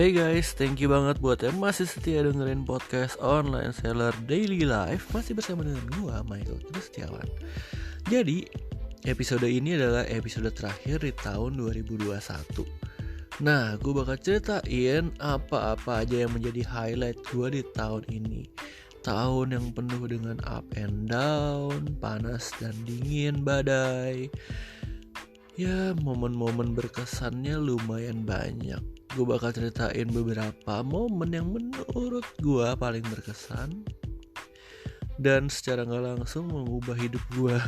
Hey guys, thank you banget buat yang masih setia dengerin podcast Online Seller Daily Life. Masih bersama dengan gua, Michael Kristiawan. Jadi, episode ini adalah episode terakhir di tahun 2021. Nah, gue bakal ceritain apa-apa aja yang menjadi highlight gue di tahun ini. Tahun yang penuh dengan up and down, panas dan dingin, badai. Ya, momen-momen berkesannya lumayan banyak. Gue bakal ceritain beberapa momen yang menurut gue paling berkesan dan secara gak langsung mengubah hidup gue.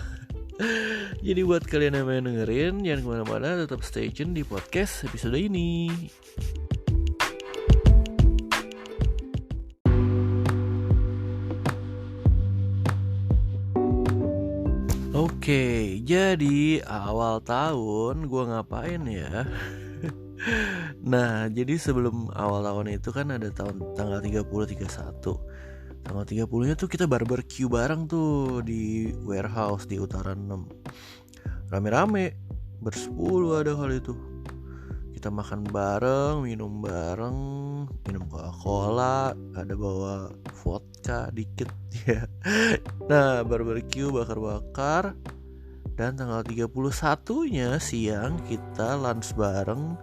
Jadi buat kalian yang mau dengerin, jangan kemana-mana, tetap stay tune di podcast episode ini. Oke, jadi awal tahun gue ngapain ya? Nah, jadi sebelum awal tahun itu kan ada tanggal 30, 31. Tanggal 30-nya tuh kita barbecue bareng tuh di warehouse di Utara 6. Rame-rame, bersepuluh ada kali itu. Kita makan bareng, minum Coca-Cola, ada bawa vodka dikit ya. Nah, barbecue bakar-bakar. Dan tanggal 31-nya siang kita lunch bareng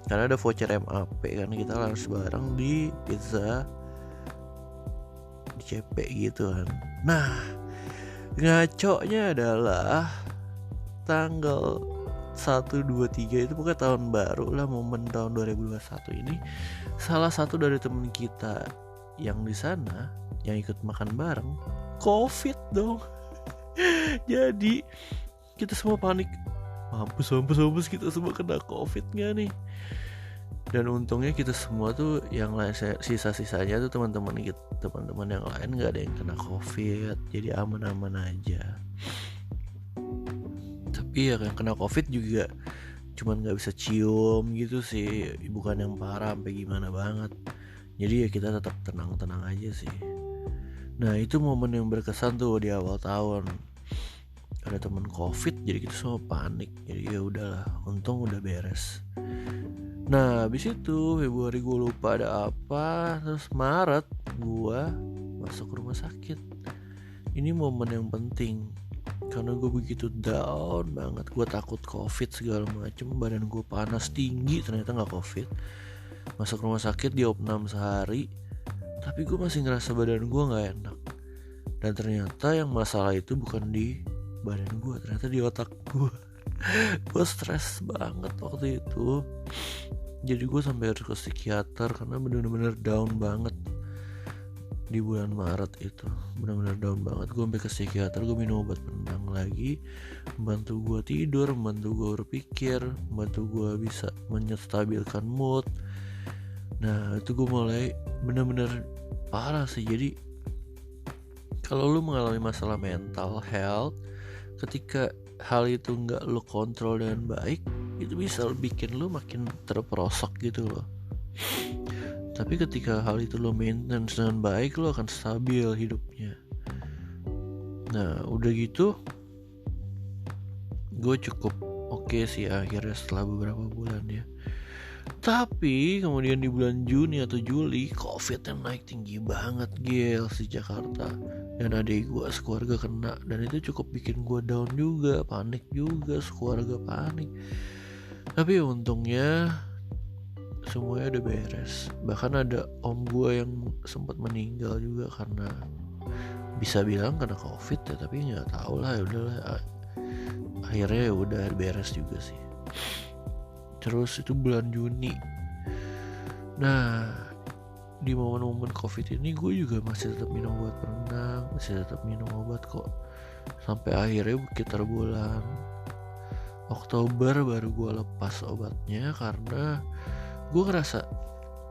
karena ada voucher MAP kan, kita lunch bareng di pizza di CP gitu kan. Nah, ngaconya adalah tanggal 1, 2, 3 itu bukan tahun baru lah, momen tahun 2021 ini. Salah satu dari temen kita yang di sana yang ikut makan bareng COVID dong. Jadi kita semua panik, mampus kita semua kena COVID gak nih. Dan untungnya kita semua tuh yang lain, sisa-sisanya tuh teman-teman yang lain gak ada yang kena COVID, jadi aman-aman aja. Tapi ya yang kena COVID juga cuman gak bisa cium gitu sih, bukan yang parah sampai gimana banget. Jadi ya kita tetap tenang-tenang aja sih. Nah, itu momen yang berkesan tuh di awal tahun. Ada temen COVID, jadi kita semua panik. Jadi ya udahlah, untung udah beres. Nah, habis itu Februari gue lupa ada apa. Terus Maret gue masuk rumah sakit. Ini momen yang penting karena gue begitu down banget. Gue takut COVID segala macem, badan gue panas tinggi, ternyata gak COVID. Masuk rumah sakit di opnam sehari, tapi gue masih ngerasa badan gue gak enak. Dan ternyata yang masalah itu bukan di badan gue, ternyata di otak gue. Gue stres banget waktu itu. Jadi gue sampai harus ke psikiater karena bener-bener down banget di bulan Maret itu. Bener-bener down banget. Gue sampai ke psikiater, gue minum obat penenang lagi, membantu gue tidur, membantu gue berpikir, membantu gue bisa menstabilkan mood. Nah, itu gue mulai bener-bener parah sih. Jadi kalau lu mengalami masalah mental health, ketika hal itu gak lu kontrol dengan baik, itu bisa bikin lu makin terperosok gitu loh. Tapi ketika hal itu lu maintenance dengan baik, lu akan stabil hidupnya. Nah, udah gitu gue cukup oke sih akhirnya setelah beberapa bulan ya. Tapi kemudian di bulan Juni atau Juli, COVID-nya naik tinggi banget gil di Jakarta. Dan adik gue sekeluarga kena. Dan itu cukup bikin gue down juga, panik juga, sekeluarga panik. Tapi untungnya semuanya udah beres. Bahkan ada om gue yang sempat meninggal juga karena bisa bilang kena COVID ya, tapi nggak tahu lah, ya udahlah. Akhirnya ya udah beres juga sih. Terus itu bulan Juni. Nah, di momen-momen COVID ini gue juga masih tetap minum obat penenang, masih tetap minum obat kok. Sampai akhirnya sekitar bulan Oktober baru gue lepas obatnya karena gue ngerasa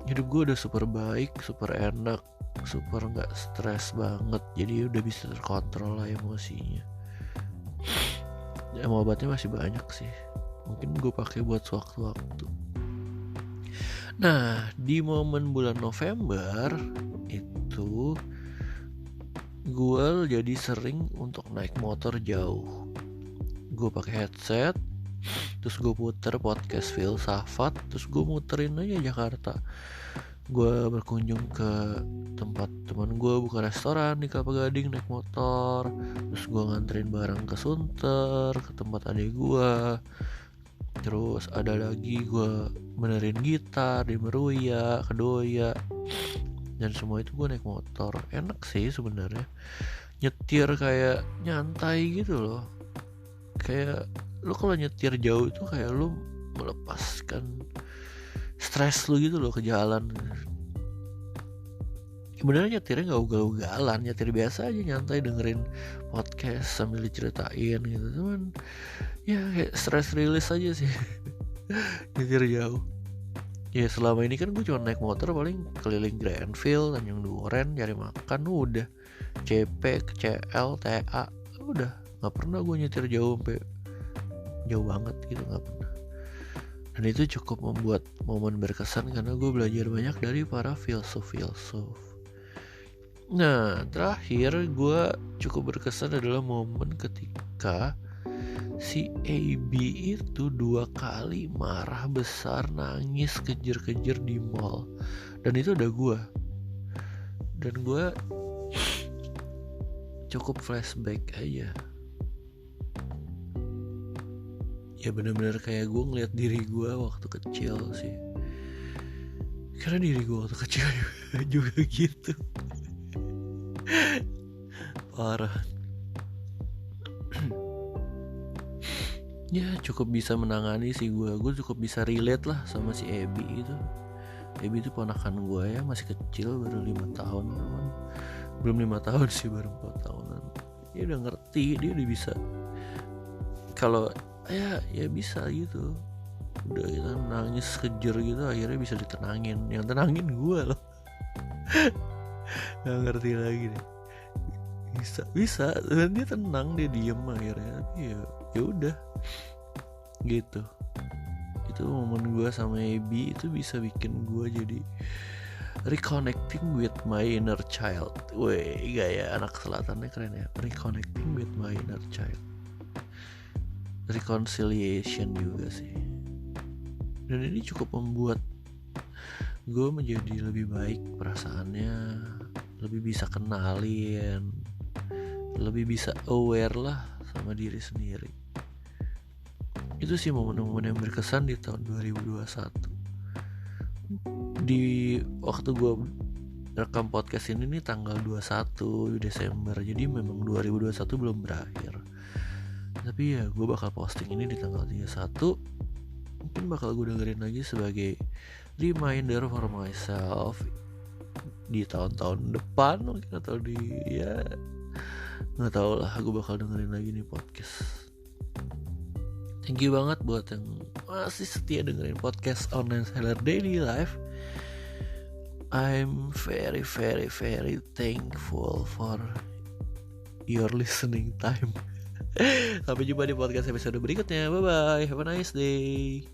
hidup gue udah super baik, super enak, super gak stres banget. Jadi udah bisa terkontrol lah emosinya. Emang obatnya masih banyak sih, mungkin gue pakai buat sewaktu-waktu. Nah, di momen bulan November itu gue jadi sering untuk naik motor jauh. Gue pakai headset, terus gue puter podcast filsafat, terus gue muterin aja Jakarta. Gue berkunjung ke tempat teman gue buka restoran di Kelapa Gading naik motor, terus gue nganterin barang ke Sunter, ke tempat adik gue. Terus ada lagi gue benerin gitar di Meruya, Kedoya, dan semua itu gue naik motor. Enak sih sebenarnya, nyetir kayak nyantai gitu loh. Kayak lu kalau nyetir jauh itu kayak lu melepaskan stres lu gitu loh ke jalan. Sebenarnya nyetirnya nggak ugal-ugalan, nyetir biasa aja nyantai dengerin podcast sambil diceritain gitu, cuman ya kayak stress release aja sih. Nyetir jauh ya. Selama ini kan gue cuma naik motor paling keliling Grandfield, Tanjung Duren, cari makan udah, CP, CL, TA udah. Nggak pernah gue nyetir jauh sampai jauh banget gitu, nggak pernah. Dan itu cukup membuat momen berkesan karena gue belajar banyak dari para filsuf. Nah, terakhir gue cukup berkesan adalah momen ketika si AB itu 2 kali marah besar, nangis, kejer-kejer di mall. Dan itu udah gue. Dan gue cukup flashback aja. Ya benar-benar kayak gue ngeliat diri gue waktu kecil sih. Karena diri gue waktu kecil juga gitu. Parah. Ya cukup bisa menangani sih gue cukup bisa relate lah sama si Ebi itu. Ebi itu ponakan gue ya, masih kecil, baru 5 tahun teman. Belum 5 tahun sih, baru 4 tahunan. Dia udah ngerti, dia udah bisa. Kalau ya bisa gitu. Udah kita nangis kejer gitu, akhirnya bisa ditenangin. Yang tenangin gue loh. Gak ngerti lagi deh. Bisa dan dia tenang, dia diem akhirnya. Tapi ya udah gitu. Itu momen gue sama Ebi itu bisa bikin gue jadi reconnecting with my inner child. Weh, gaya anak selatannya keren ya. Reconnecting with my inner child. Reconciliation juga sih. Dan ini cukup membuat gue menjadi lebih baik perasaannya, lebih bisa kenalin, lebih bisa aware lah sama diri sendiri. Itu sih momen-momen yang berkesan di tahun 2021. Di waktu gue rekam podcast ini nih tanggal 21 Desember. Jadi memang 2021 belum berakhir. Tapi ya gue bakal posting ini di tanggal 31. Mungkin bakal gue dengerin lagi sebagai reminder for myself di tahun-tahun depan mungkin, atau di ya nggak tahu lah, gue bakal dengerin lagi nih podcast. Thank you banget buat yang masih setia dengerin podcast Online Seller Daily Life. I'm very very very thankful for your listening time. Sampai jumpa di podcast episode berikutnya. Bye bye, have a nice day.